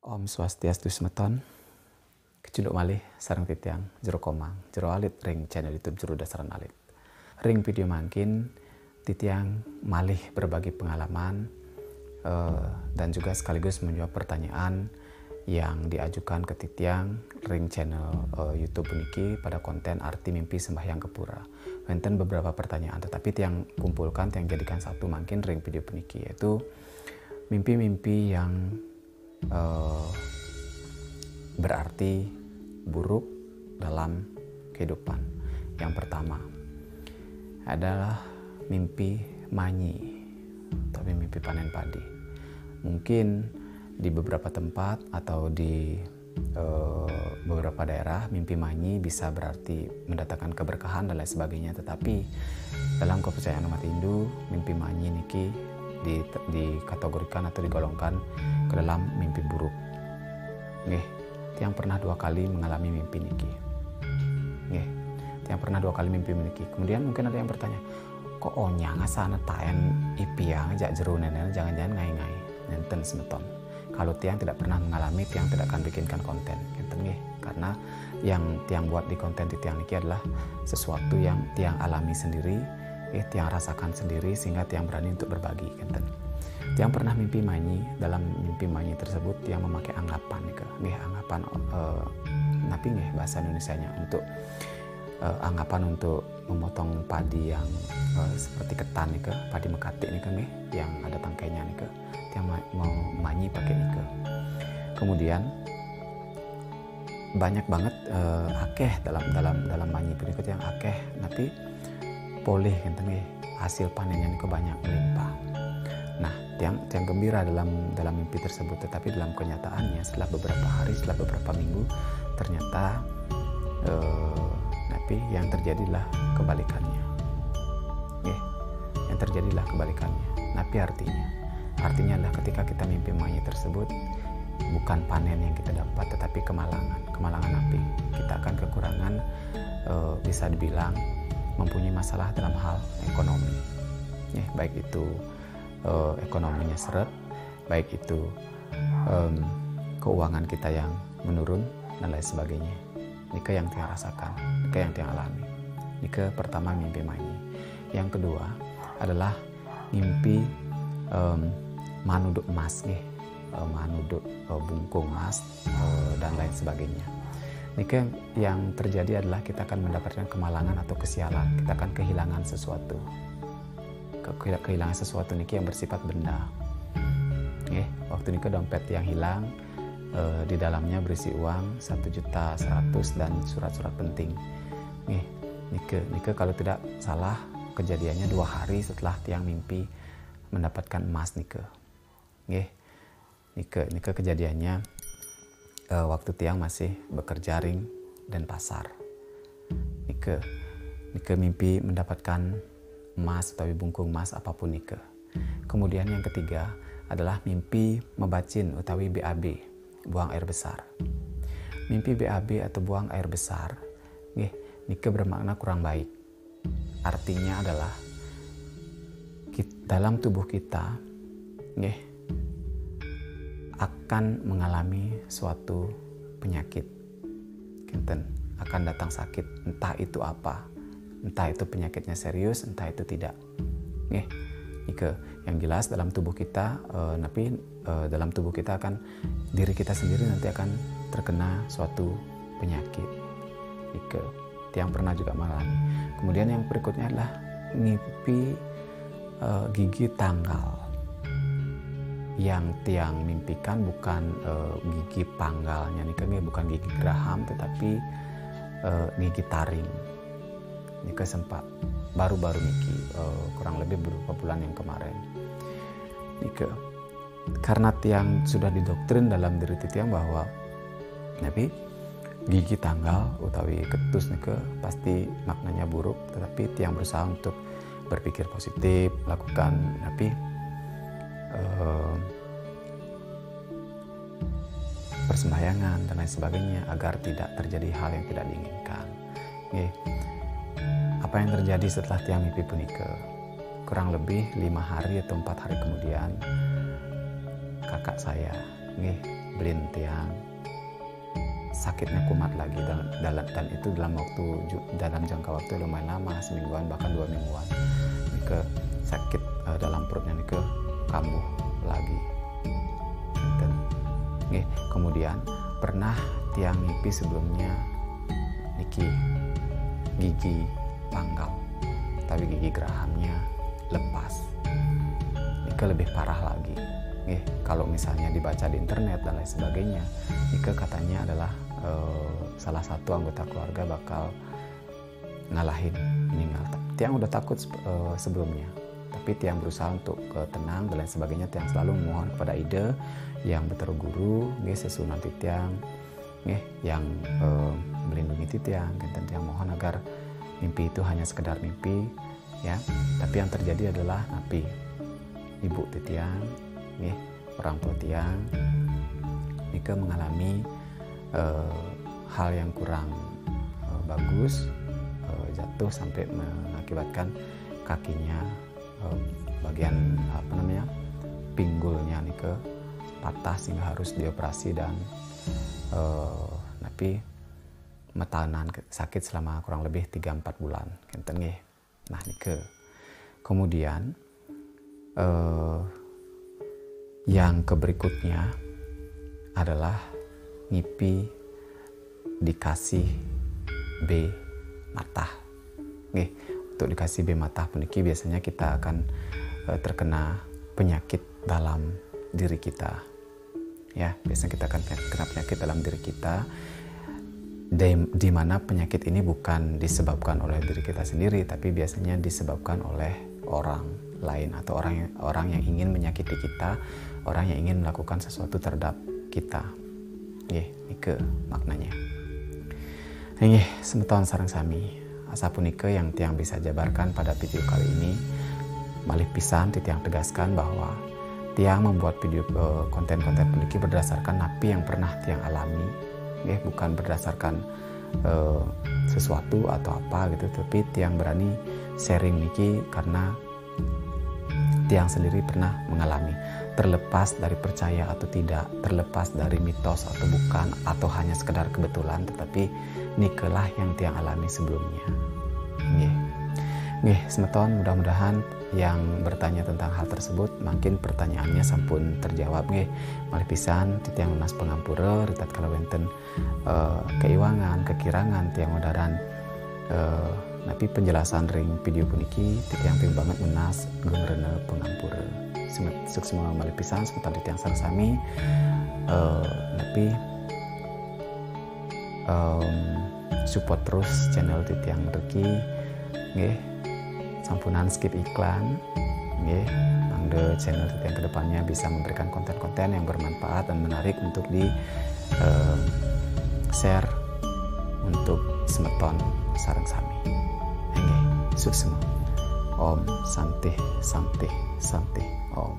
Om Swastiastu Semeton, keculuk malih sareng titiang jero komang, jero alit ring channel YouTube Juru Dasaran Alit. Ring video mangkin titiang malih berbagi pengalaman dan juga sekaligus menjawab pertanyaan yang diajukan ke titiang ring channel YouTube niki pada konten arti mimpi sembahyang kepura. Wenten beberapa pertanyaan, tetapi tiang kumpulkan, tiang jadikan satu mangkin ring video puniki, yaitu mimpi-mimpi yang berarti buruk dalam kehidupan. Yang pertama adalah mimpi manyi, tapi mimpi panen padi. Mungkin di beberapa tempat atau di beberapa daerah mimpi manyi bisa berarti mendatangkan keberkahan dan lain sebagainya, tetapi dalam kepercayaan umat Hindu, mimpi manyi niki dikategorikan atau digolongkan ke dalam mimpi buruk. Nggih, tiang pernah 2 kali mengalami mimpi niki. Nggih, tiang pernah 2 kali mimpi niki. Kemudian mungkin ada yang bertanya, kok onya ngasana taen ipiang jak jero nenen, jangan-jangan ngai-ngai. Nenten semeton. Kalau tiang tidak pernah mengalami, tiang tidak akan bikinkan konten. Nenten nggih, karena yang tiang buat di konten di tiang niki adalah sesuatu yang tiang alami sendiri, tiang rasakan sendiri, sehingga tiang berani untuk berbagi. Nenten. Tiang pernah mimpi manyi. Dalam mimpi manyi tersebut tiang memakai anggapan nggih, anggapan napi nggih bahasa Indonesianya, untuk anggapan untuk memotong padi yang seperti ketan nike, padi mekati nike nggih, yang ada tangkainya nike. Tiang mau manyi pakai nike. Kemudian banyak banget akeh dalam manyi punika tiang akeh, tapi poleh enten nggih, hasil panennya nike banyak melimpah. Nah, tiang gembira dalam mimpi tersebut, tetapi dalam kenyataannya setelah beberapa hari, setelah beberapa minggu, ternyata tapi yang terjadilah kebalikannya. Yang terjadilah kebalikannya. Napi artinya adalah ketika kita mimpi manyi tersebut, bukan panen yang kita dapat, tetapi kemalangan. Kemalangan napi. Kita akan kekurangan, bisa dibilang mempunyai masalah dalam hal ekonomi. Baik itu ekonominya seret, baik itu keuangan kita yang menurun dan lain sebagainya. Nika yang tiang rasakan, nika yang tiang alami. Nika pertama mimpi manyi. Yang kedua adalah mimpi manuduk emas nih, manuduk bungkung emas dan lain sebagainya. Nika yang terjadi adalah kita akan mendapatkan kemalangan atau kesialan, kita akan kehilangan sesuatu. Kehilangan sesuatu niki yang bersifat benda. Waktu niki dompet yang hilang, di dalamnya berisi uang 1.100.000 dan surat-surat penting. Niki kalau tidak salah kejadiannya 2 hari setelah tiang mimpi mendapatkan emas niki. Niki kejadiannya waktu tiang masih bekerja ring dan pasar. Niki mimpi mendapatkan emas atau bungkung emas apapun nike. Kemudian yang ketiga adalah mimpi membacin utawi BAB, buang air besar. Mimpi BAB atau buang air besar nike bermakna kurang baik. Artinya adalah dalam tubuh kita akan mengalami suatu penyakit. Akan datang sakit, entah itu apa. Entah itu penyakitnya serius, entah itu tidak. Ike yang jelas dalam tubuh kita, dalam tubuh kita akan, diri kita sendiri nanti akan terkena suatu penyakit. Ike tiang pernah juga mengalami. Kemudian yang berikutnya adalah mimpi gigi tanggal. Yang tiang mimpikan bukan gigi panggalnya nike, bukan gigi geraham, tetapi gigi taring. Nike sempat baru-baru niki, kurang lebih beberapa bulan yang kemarin. Nike karena tiang sudah didoktrin dalam diri tiang bahwa nabi gigi tanggal utawi ketus nike pasti maknanya buruk, tetapi tiang berusaha untuk berpikir positif, lakukan persembahyangan dan lain sebagainya agar tidak terjadi hal yang tidak diinginkan. Apa yang terjadi setelah tiang mimpi punike? Kurang lebih 5 hari atau 4 hari kemudian kakak saya belin tiang sakitnya kumat lagi dan itu dalam jangka waktu lumayan lama, semingguan bahkan 2 mingguan. Ini ke sakit dalam perutnya ini ke kambuh lagi. Dan kemudian pernah tiang mimpi sebelumnya niki gigi pangkal, tapi gigi gerahamnya lepas. Ini lebih parah lagi. Kalau misalnya dibaca di internet dan lain sebagainya, Nike katanya adalah salah satu anggota keluarga bakal ngalahin, meninggal. Tiang udah takut sebelumnya, tapi Tiang berusaha untuk tenang dan lain sebagainya. Tiang selalu memohon kepada Ide yang berguru, sesunan Tiang, yang melindungi Tiang. Dan Tiang mohon agar mimpi itu hanya sekedar mimpi, ya. Tapi yang terjadi adalah napi ibu Tiang, orang tua Tiang, Nike mengalami hal yang kurang bagus, jatuh sampai mengakibatkan kakinya bagian pinggulnya Nike patah sehingga harus dioperasi dan napi metahanan sakit selama kurang lebih 3-4 bulan. Nah Nike kemudian yang berikutnya adalah ngipi dikasih B matah. Untuk dikasih B matah puniki biasanya kita akan terkena penyakit dalam diri kita. Ya, biasanya kita akan kena penyakit dalam diri kita. Di mana penyakit ini bukan disebabkan oleh diri kita sendiri, tapi biasanya disebabkan oleh orang lain atau orang yang ingin menyakiti kita, orang yang ingin melakukan sesuatu terhadap kita. Ini maknanya. Semeton sareng sami. Asapunike yang Tiang bisa jabarkan pada video kali ini. Malih pisan Tiang tegaskan bahwa Tiang membuat video konten-konten puniki berdasarkan napi yang pernah Tiang alami. Bukan berdasarkan sesuatu atau apa gitu, tapi Tiang berani sharing niki karena Tiang sendiri pernah mengalami, terlepas dari percaya atau tidak, terlepas dari mitos atau bukan, atau hanya sekedar kebetulan, tetapi nikelah yang Tiang alami sebelumnya. Semeton, mudah-mudahan yang bertanya tentang hal tersebut makin pertanyaannya sampun terjawab. Malih pisan Tiang lunas pangampura ritat kalau wenten keiwangan, kekirangan Tiang odaran tapi penjelasan ring video puniki Tiang ping banget menas gengrena pengampura. Semua malih pisan semeton Tiang sareng sami tapi support terus channel Tiang Reki. Sampunan skip iklan, mangde channel yang kedepannya bisa memberikan konten-konten yang bermanfaat dan menarik untuk di share untuk semeton sareng sami. Sukses. Om Santi Santi Santi Om.